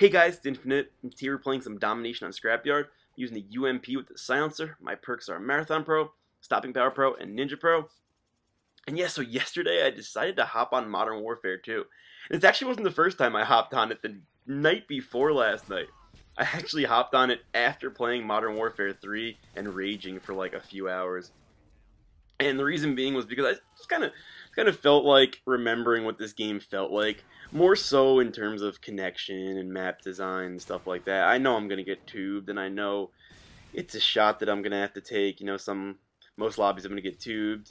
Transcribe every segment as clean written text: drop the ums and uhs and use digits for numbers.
Hey guys, it's Infinite. I'm here playing some Domination on Scrapyard using the UMP with the silencer. My perks are Marathon Pro, Stopping Power Pro, and Ninja Pro. And yeah, so yesterday I decided to hop on Modern Warfare 2. And it actually wasn't the first time I hopped on it. The night before last night, I actually hopped on it after playing Modern Warfare 3 and raging for like a few hours. And the reason being was because I just kind of felt like remembering what this game felt like, more so in terms of connection and map design and stuff like that. I know I'm gonna get tubed, and I know it's a shot that I'm gonna have to take. You know, most lobbies I'm gonna get tubed.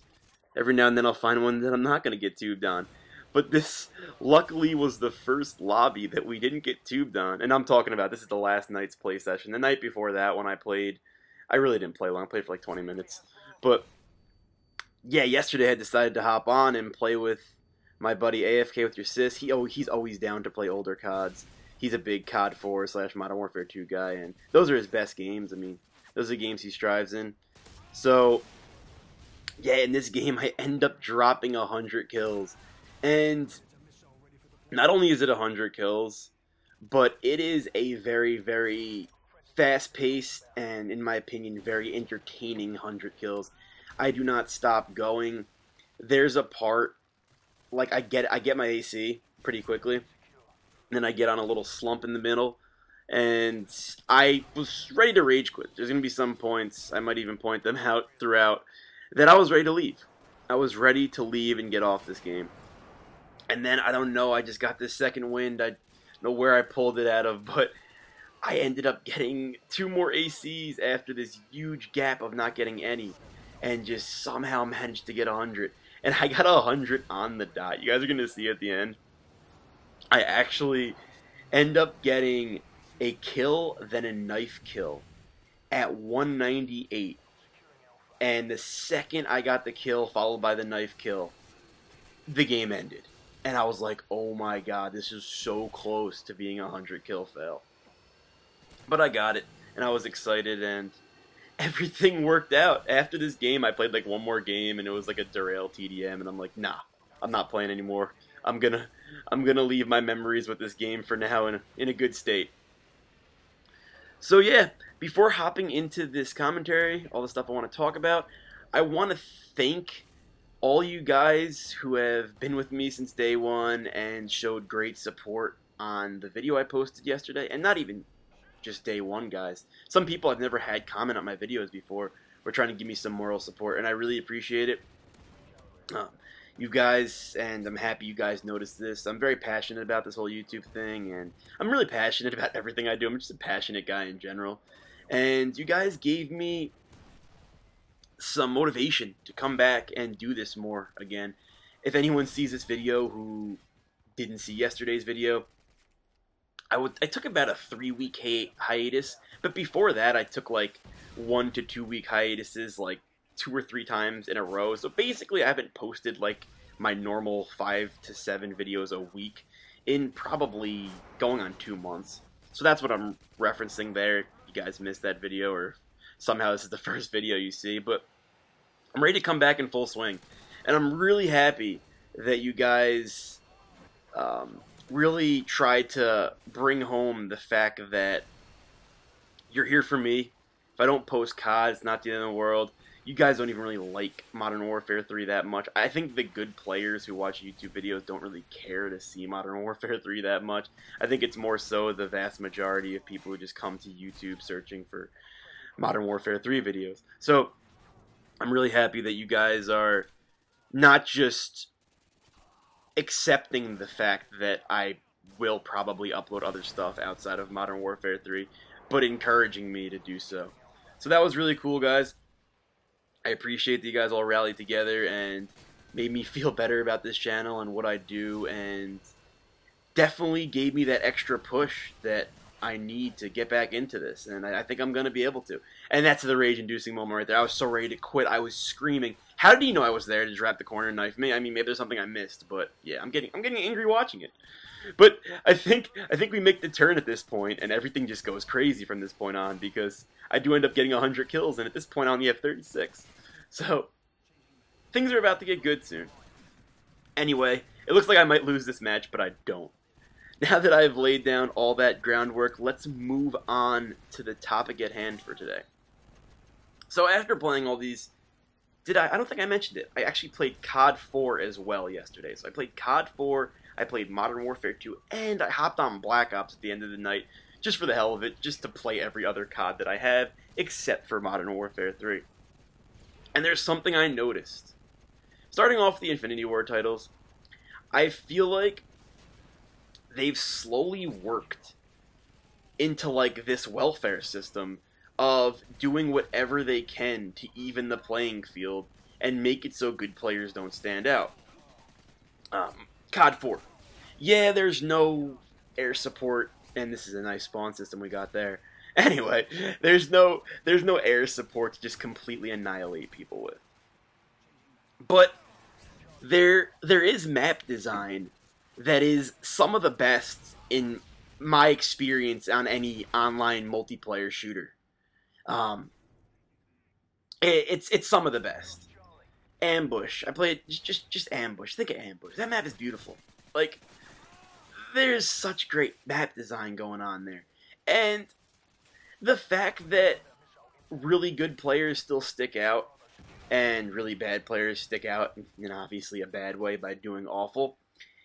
Every now and then I'll find one that I'm not gonna get tubed on. But this, luckily, was the first lobby that we didn't get tubed on. And I'm talking about, this is the last night's play session. The night before that, when I played, I really didn't play long. I played for like 20 minutes. But yeah, yesterday I decided to hop on and play with my buddy AFK with your sis. He's always down to play older CODs. He's a big COD 4 / Modern Warfare 2 guy, and those are his best games. I mean, those are the games he strives in. So yeah, in this game I end up dropping 100 kills. And not only is it 100 kills, but it is a very, very fast-paced and, in my opinion, very entertaining 100 kills. I do not stop going. There's a part, like I get my AC pretty quickly, and then I get on a little slump in the middle, and I was ready to rage quit. There's going to be some points, I might even point them out throughout, that I was ready to leave. I was ready to leave and get off this game. And then, I don't know, I just got this second wind. I don't know where I pulled it out of, but I ended up getting 2 more ACs after this huge gap of not getting any, and just somehow managed to get 100. And I got 100 on the dot. You guys are going to see at the end. I actually end up getting a kill, then a knife kill at 198. And the second I got the kill, followed by the knife kill, the game ended. And I was like, oh my god, this is so close to being a 100 kill fail. But I got it, and I was excited, and everything worked out. After this game, I played like one more game, and it was like a derail TDM, and I'm like, nah, I'm not playing anymore. I'm gonna leave my memories with this game for now in a good state. So yeah, before hopping into this commentary, all the stuff I want to talk about, I want to thank all you guys who have been with me since day one and showed great support on the video I posted yesterday, and not even just day one, guys. Some people I've never had comment on my videos before were trying to give me some moral support, and I really appreciate it. You guys, and I'm happy you guys noticed this. I'm very passionate about this whole YouTube thing, and I'm really passionate about everything I do. I'm just a passionate guy in general. And you guys gave me some motivation to come back and do this more again. If anyone sees this video who didn't see yesterday's video, I took about a 3-week hiatus, but before that I took like 1 to 2 week hiatuses like 2 or 3 times in a row. So basically I haven't posted like my normal 5 to 7 videos a week in probably going on 2 months. So that's what I'm referencing there. If you guys missed that video, or somehow this is the first video you see, but I'm ready to come back in full swing. And I'm really happy that you guys really tried to bring home the fact that you're here for me. If I don't post COD, it's not the end of the world. You guys don't even really like Modern Warfare 3 that much. I think the good players who watch YouTube videos don't really care to see Modern Warfare 3 that much. I think it's more so the vast majority of people who just come to YouTube searching for Modern Warfare 3 videos. So I'm really happy that you guys are not just accepting the fact that I will probably upload other stuff outside of Modern Warfare 3, but encouraging me to do so. So that was really cool, guys. I appreciate that you guys all rallied together and made me feel better about this channel and what I do, and definitely gave me that extra push that I need to get back into this, and I think I'm going to be able to. And that's the rage-inducing moment right there. I was so ready to quit. I was screaming. How did he know I was there to just wrap the corner and knife me? I mean, maybe there's something I missed, but yeah, I'm getting angry watching it. But I think we make the turn at this point, and everything just goes crazy from this point on, because I do end up getting 100 kills, and at this point I only have 36. So things are about to get good soon. Anyway, it looks like I might lose this match, but I don't. now that I've laid down all that groundwork, let's move on to the topic at hand for today. So after playing all these, I don't think I mentioned it. I actually played COD 4 as well yesterday. So I played COD 4, I played Modern Warfare 2, and I hopped on Black Ops at the end of the night, just for the hell of it, just to play every other COD that I have, except for Modern Warfare 3. And there's something I noticed. Starting off the Infinity War titles, I feel like they've slowly worked into like this welfare system of doing whatever they can to even the playing field and make it so good players don't stand out. COD 4. Yeah, there's no air support, and this is a nice spawn system we got there. Anyway, there's no air support to just completely annihilate people with. But there is map design that is some of the best in my experience on any online multiplayer shooter. It's some of the best. Ambush. I played just Ambush. Think of Ambush. That map is beautiful. Like, there's such great map design going on there. And the fact that really good players still stick out and really bad players stick out in obviously a bad way by doing awful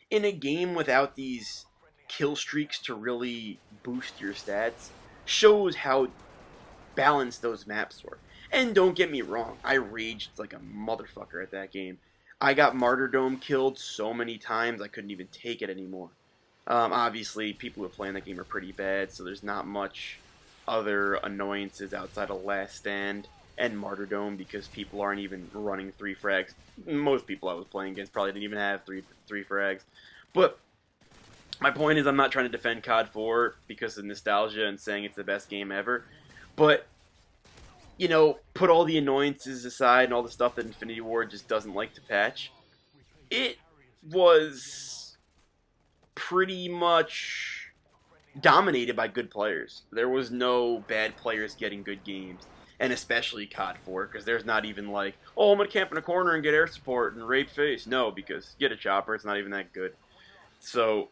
in a game without these kill streaks to really boost your stats shows how balanced those maps were. And don't get me wrong, I raged like a motherfucker at that game. I got Martyrdom killed so many times I couldn't even take it anymore. Obviously, people who are playing that game are pretty bad, so there's not much other annoyances outside of Last Stand and Martyrdom because people aren't even running 3 frags. Most people I was playing against probably didn't even have three frags. But my point is, I'm not trying to defend COD 4 because of nostalgia and saying it's the best game ever. But, you know, put all the annoyances aside and all the stuff that Infinity War just doesn't like to patch. It was pretty much dominated by good players. There was no bad players getting good games. And especially COD 4, because there's not even like, oh, I'm going to camp in a corner and get air support and rape face. No, because get a chopper, it's not even that good. So,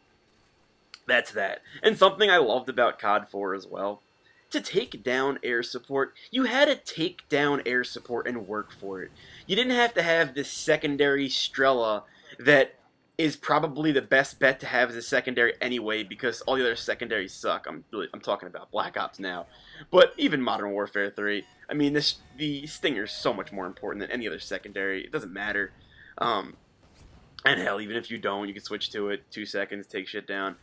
that's that. And something I loved about COD 4 as well, to take down air support, you had to take down air support and work for it. You didn't have to have this secondary Strela that is probably the best bet to have as a secondary anyway, because all the other secondaries suck. I'm talking about Black Ops now. But even Modern Warfare 3, I mean, the Stinger's so much more important than any other secondary. It doesn't matter. And hell, even if you don't, you can switch to it, 2 seconds, take shit down.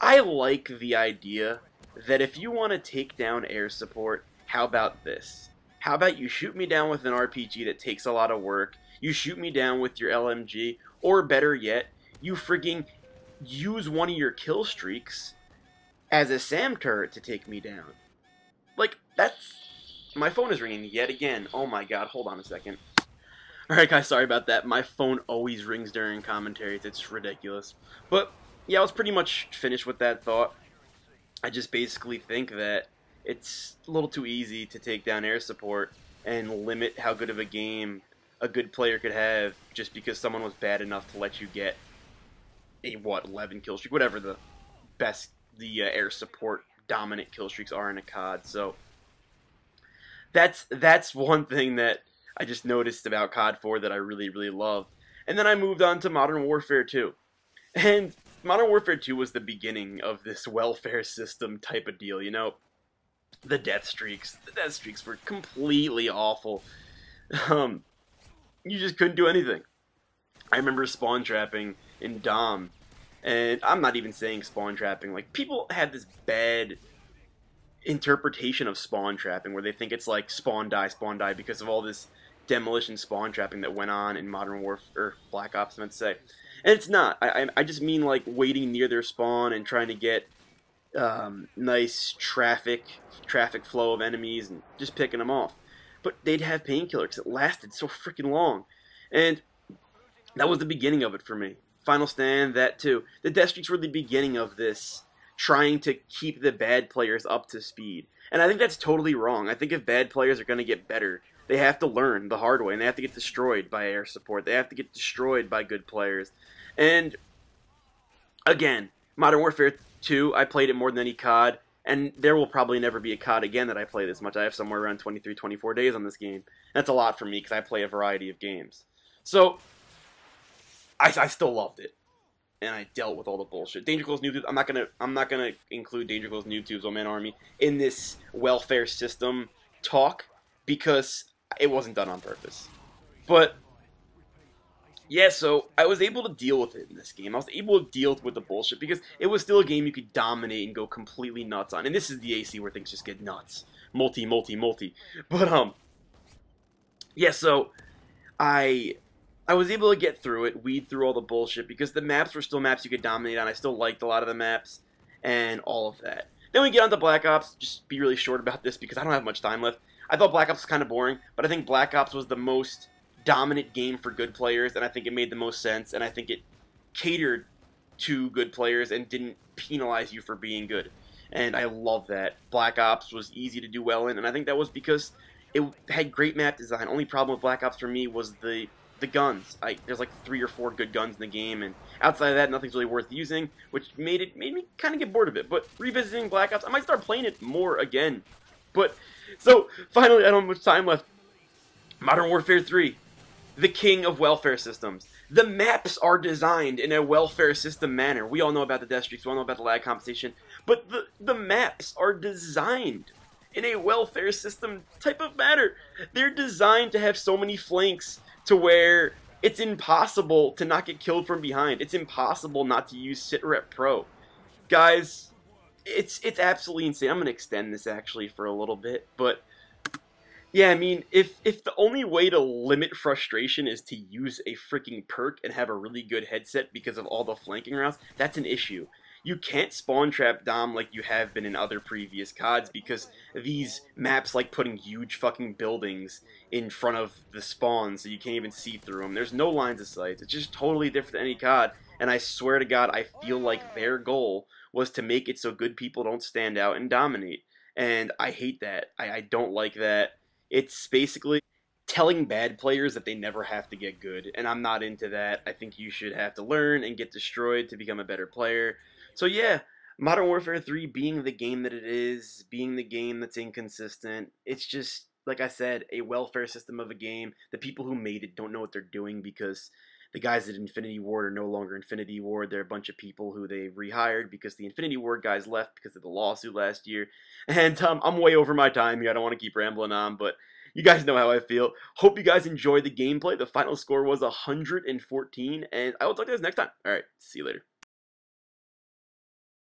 I like the idea that if you want to take down air support, how about this? How about you shoot me down with an RPG that takes a lot of work, you shoot me down with your LMG, or better yet, you frigging use one of your kill streaks as a SAM turret to take me down. Like, that's... My phone is ringing yet again. Oh my god, hold on a second. Alright guys, sorry about that. My phone always rings during commentaries. It's ridiculous. But, yeah, I was pretty much finished with that thought. I just basically think that it's a little too easy to take down air support and limit how good of a game a good player could have just because someone was bad enough to let you get a, 11 kill streak, whatever the best, air support dominant kill streaks are in a COD. So that's one thing that I just noticed about COD 4 that I really, really loved. And then I moved on to Modern Warfare 2. And Modern Warfare 2 was the beginning of this welfare system type of deal, you know? The death streaks. The death streaks were completely awful. You just couldn't do anything. I remember spawn trapping in Dom, and I'm not even saying spawn trapping. Like, people had this bad interpretation of spawn trapping where they think it's like spawn die because of all this demolition spawn trapping that went on in Modern Warfare, or Black Ops, I meant to say. And it's not. I just mean like waiting near their spawn and trying to get nice traffic flow of enemies and just picking them off. But they'd have painkillers because it lasted so freaking long. And that was the beginning of it for me. Final Stand, that too. The death streaks were the beginning of this, trying to keep the bad players up to speed. And I think that's totally wrong. I think if bad players are going to get better, they have to learn the hard way, and they have to get destroyed by air support. They have to get destroyed by good players. And, again, Modern Warfare MW2, I played it more than any COD, and there will probably never be a COD again that I play this much. I have somewhere around 23, 24 days on this game. That's a lot for me because I play a variety of games. So, I still loved it, and I dealt with all the bullshit. Danger Close Noob Tubes. I'm not gonna include Danger Close Noob Tubes, Oh Man Army in this welfare system talk because it wasn't done on purpose. But yeah, so I was able to deal with it in this game. I was able to deal with the bullshit because it was still a game you could dominate and go completely nuts on. And this is the AC where things just get nuts. Multi. But yeah, so I was able to get through it, weed through all the bullshit because the maps were still maps you could dominate on. I still liked a lot of the maps and all of that. Then we get on to Black Ops. Just be really short about this because I don't have much time left. I thought Black Ops was kind of boring, but I think Black Ops was the most dominant game for good players, and I think it made the most sense, and I think it catered to good players and didn't penalize you for being good. And I love that. Black Ops was easy to do well in, and I think that was because it had great map design. Only problem with Black Ops for me was the guns. There's like 3 or 4 good guns in the game, and outside of that, nothing's really worth using, which made me kind of get bored of it. But revisiting Black Ops, I might start playing it more again. But, so, finally, I don't have much time left. Modern Warfare 3. The king of welfare systems. The maps are designed in a welfare system manner. We all know about the death streaks, we all know about the lag compensation, but the maps are designed in a welfare system type of manner. They're designed to have so many flanks to where it's impossible to not get killed from behind. It's impossible not to use Sitrep Pro. Guys, it's absolutely insane. I'm going to extend this actually for a little bit, but yeah, I mean, if the only way to limit frustration is to use a freaking perk and have a really good headset because of all the flanking rounds, that's an issue. You can't spawn trap Dom like you have been in other previous CODs because these maps like putting huge fucking buildings in front of the spawn so you can't even see through them. There's no lines of sight. It's just totally different than any COD, and I swear to God, I feel like their goal was to make it so good people don't stand out and dominate. And I hate that. I don't like that. It's basically telling bad players that they never have to get good, and I'm not into that. I think you should have to learn and get destroyed to become a better player. So yeah, Modern Warfare 3 being the game that it is, being the game that's inconsistent, it's just, like I said, a welfare system of a game. The people who made it don't know what they're doing because the guys at Infinity Ward are no longer Infinity Ward. They're a bunch of people who they rehired because the Infinity Ward guys left because of the lawsuit last year. And I'm way over my time here. I don't want to keep rambling on, but you guys know how I feel. Hope you guys enjoyed the gameplay. The final score was 114, and I will talk to you guys next time. All right, see you later.